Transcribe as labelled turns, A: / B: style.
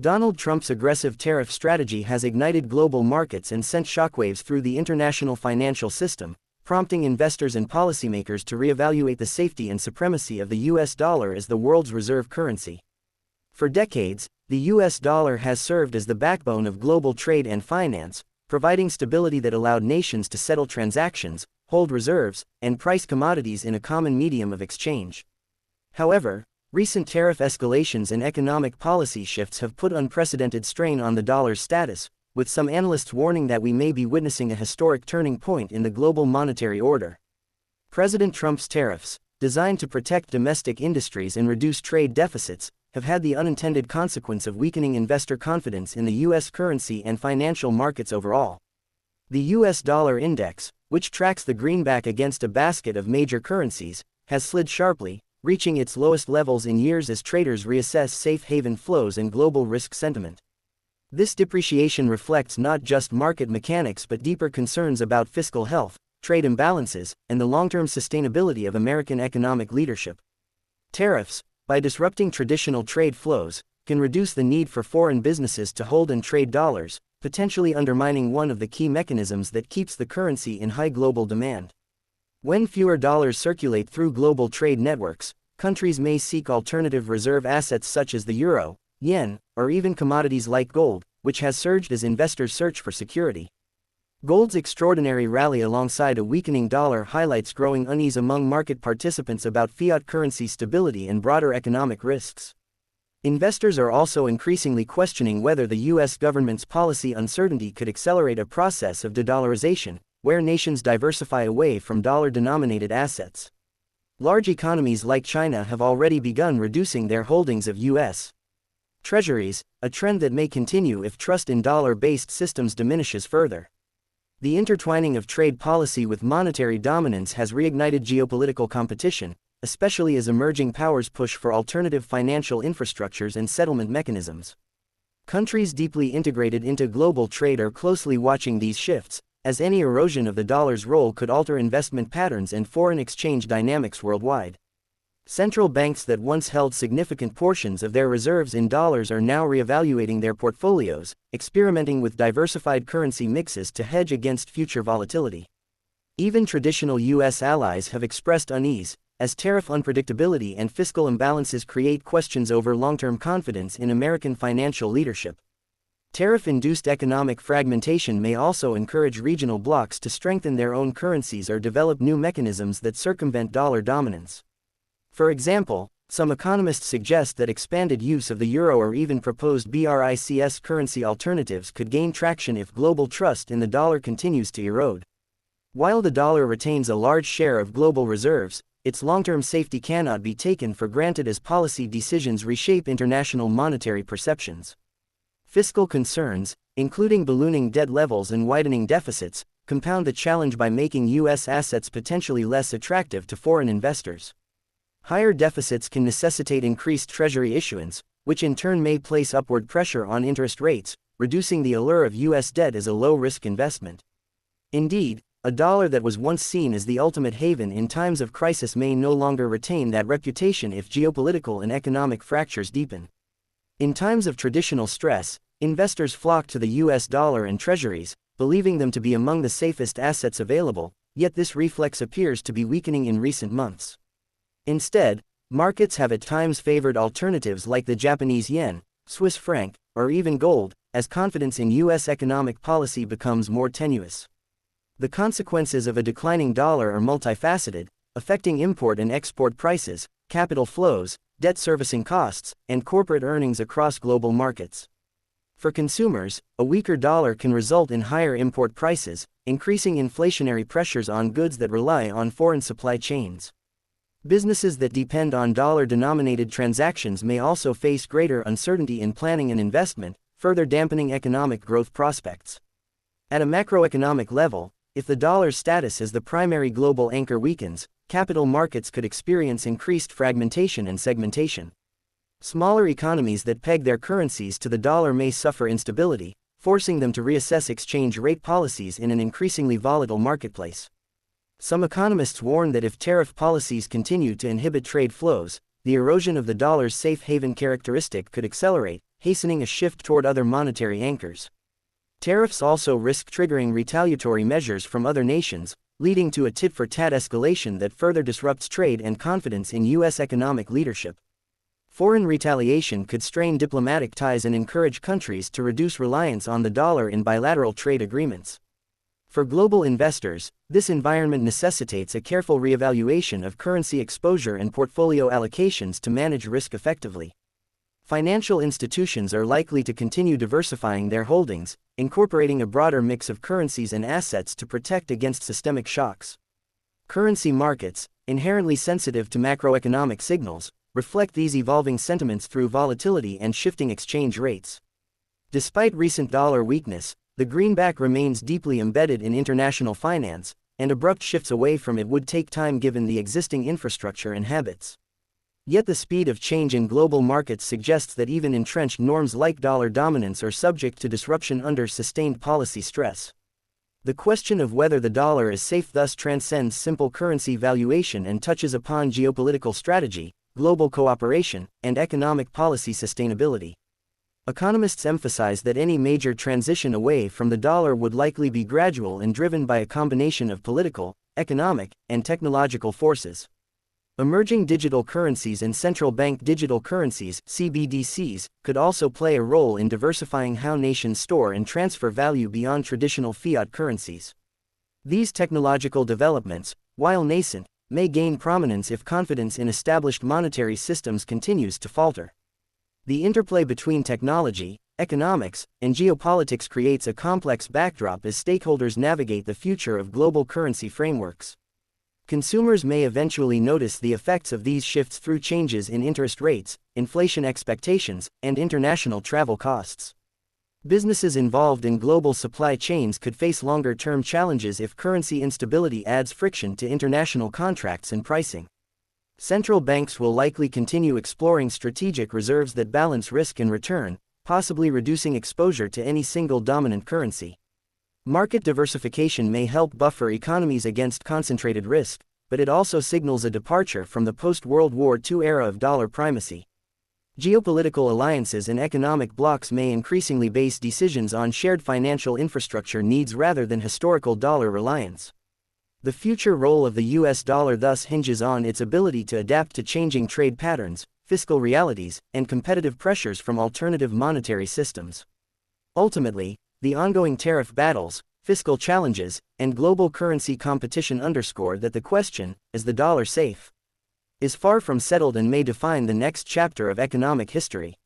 A: Donald Trump's aggressive tariff strategy has ignited global markets and sent shockwaves through the international financial system, prompting investors and policymakers to reevaluate the safety and supremacy of the US dollar as the world's reserve currency. For decades, the US dollar has served as the backbone of global trade and finance, providing stability that allowed nations to settle transactions, hold reserves, and price commodities in a common medium of exchange. However, recent tariff escalations and economic policy shifts have put unprecedented strain on the dollar's status, with some analysts warning that we may be witnessing a historic turning point in the global monetary order. President Trump's tariffs, designed to protect domestic industries and reduce trade deficits, have had the unintended consequence of weakening investor confidence in the U.S. currency and financial markets overall. The U.S. dollar index, which tracks the greenback against a basket of major currencies, has slid sharply, reaching its lowest levels in years as traders reassess safe haven flows and global risk sentiment. This depreciation reflects not just market mechanics but deeper concerns about fiscal health, trade imbalances, and the long-term sustainability of American economic leadership. Tariffs, by disrupting traditional trade flows, can reduce the need for foreign businesses to hold and trade dollars, potentially undermining one of the key mechanisms that keeps the currency in high global demand. When fewer dollars circulate through global trade networks, countries may seek alternative reserve assets such as the euro, yen, or even commodities like gold, which has surged as investors search for security. Gold's extraordinary rally alongside a weakening dollar highlights growing unease among market participants about fiat currency stability and broader economic risks. Investors are also increasingly questioning whether the U.S. government's policy uncertainty could accelerate a process of de-dollarization, where nations diversify away from dollar-denominated assets. Large economies like China have already begun reducing their holdings of U.S. Treasuries, a trend that may continue if trust in dollar-based systems diminishes further. The intertwining of trade policy with monetary dominance has reignited geopolitical competition, especially as emerging powers push for alternative financial infrastructures and settlement mechanisms. Countries deeply integrated into global trade are closely watching these shifts, as any erosion of the dollar's role could alter investment patterns and foreign exchange dynamics worldwide. Central banks that once held significant portions of their reserves in dollars are now reevaluating their portfolios, experimenting with diversified currency mixes to hedge against future volatility. Even traditional U.S. allies have expressed unease, as tariff unpredictability and fiscal imbalances create questions over long-term confidence in American financial leadership. Tariff-induced economic fragmentation may also encourage regional blocs to strengthen their own currencies or develop new mechanisms that circumvent dollar dominance. For example, some economists suggest that expanded use of the euro or even proposed BRICS currency alternatives could gain traction if global trust in the dollar continues to erode. While the dollar retains a large share of global reserves, its long-term safety cannot be taken for granted as policy decisions reshape international monetary perceptions. Fiscal concerns, including ballooning debt levels and widening deficits, compound the challenge by making U.S. assets potentially less attractive to foreign investors. Higher deficits can necessitate increased Treasury issuance, which in turn may place upward pressure on interest rates, reducing the allure of U.S. debt as a low-risk investment. Indeed, a dollar that was once seen as the ultimate haven in times of crisis may no longer retain that reputation if geopolitical and economic fractures deepen. In times of traditional stress, investors flock to the U.S. dollar and treasuries, believing them to be among the safest assets available, yet this reflex appears to be weakening in recent months. Instead, markets have at times favored alternatives like the Japanese yen, Swiss franc, or even gold, as confidence in U.S. economic policy becomes more tenuous. The consequences of a declining dollar are multifaceted, affecting import and export prices, capital flows, debt servicing costs, and corporate earnings across global markets. For consumers, a weaker dollar can result in higher import prices, increasing inflationary pressures on goods that rely on foreign supply chains. Businesses that depend on dollar-denominated transactions may also face greater uncertainty in planning and investment, further dampening economic growth prospects. At a macroeconomic level, if the dollar's status as the primary global anchor weakens, capital markets could experience increased fragmentation and segmentation. Smaller economies that peg their currencies to the dollar may suffer instability, forcing them to reassess exchange rate policies in an increasingly volatile marketplace. Some economists warn that if tariff policies continue to inhibit trade flows, the erosion of the dollar's safe haven characteristic could accelerate, hastening a shift toward other monetary anchors. Tariffs also risk triggering retaliatory measures from other nations, leading to a tit-for-tat escalation that further disrupts trade and confidence in U.S. economic leadership. Foreign retaliation could strain diplomatic ties and encourage countries to reduce reliance on the dollar in bilateral trade agreements. For global investors, this environment necessitates a careful reevaluation of currency exposure and portfolio allocations to manage risk effectively. Financial institutions are likely to continue diversifying their holdings, incorporating a broader mix of currencies and assets to protect against systemic shocks. Currency markets, inherently sensitive to macroeconomic signals, reflect these evolving sentiments through volatility and shifting exchange rates. Despite recent dollar weakness, the greenback remains deeply embedded in international finance, and abrupt shifts away from it would take time given the existing infrastructure and habits. Yet the speed of change in global markets suggests that even entrenched norms like dollar dominance are subject to disruption under sustained policy stress. The question of whether the dollar is safe thus transcends simple currency valuation and touches upon geopolitical strategy, global cooperation, and economic policy sustainability. Economists emphasize that any major transition away from the dollar would likely be gradual and driven by a combination of political, economic, and technological forces. Emerging digital currencies and central bank digital currencies (CBDCs) could also play a role in diversifying how nations store and transfer value beyond traditional fiat currencies. These technological developments, while nascent, may gain prominence if confidence in established monetary systems continues to falter. The interplay between technology, economics, and geopolitics creates a complex backdrop as stakeholders navigate the future of global currency frameworks. Consumers may eventually notice the effects of these shifts through changes in interest rates, inflation expectations, and international travel costs. Businesses involved in global supply chains could face longer-term challenges if currency instability adds friction to international contracts and pricing. Central banks will likely continue exploring strategic reserves that balance risk and return, possibly reducing exposure to any single dominant currency. Market diversification may help buffer economies against concentrated risk, but it also signals a departure from the post-World War II era of dollar primacy. Geopolitical alliances and economic blocs may increasingly base decisions on shared financial infrastructure needs rather than historical dollar reliance. The future role of the U.S. dollar thus hinges on its ability to adapt to changing trade patterns, fiscal realities, and competitive pressures from alternative monetary systems. Ultimately, the ongoing tariff battles, fiscal challenges, and global currency competition underscore that the question, is the dollar safe, is far from settled and may define the next chapter of economic history.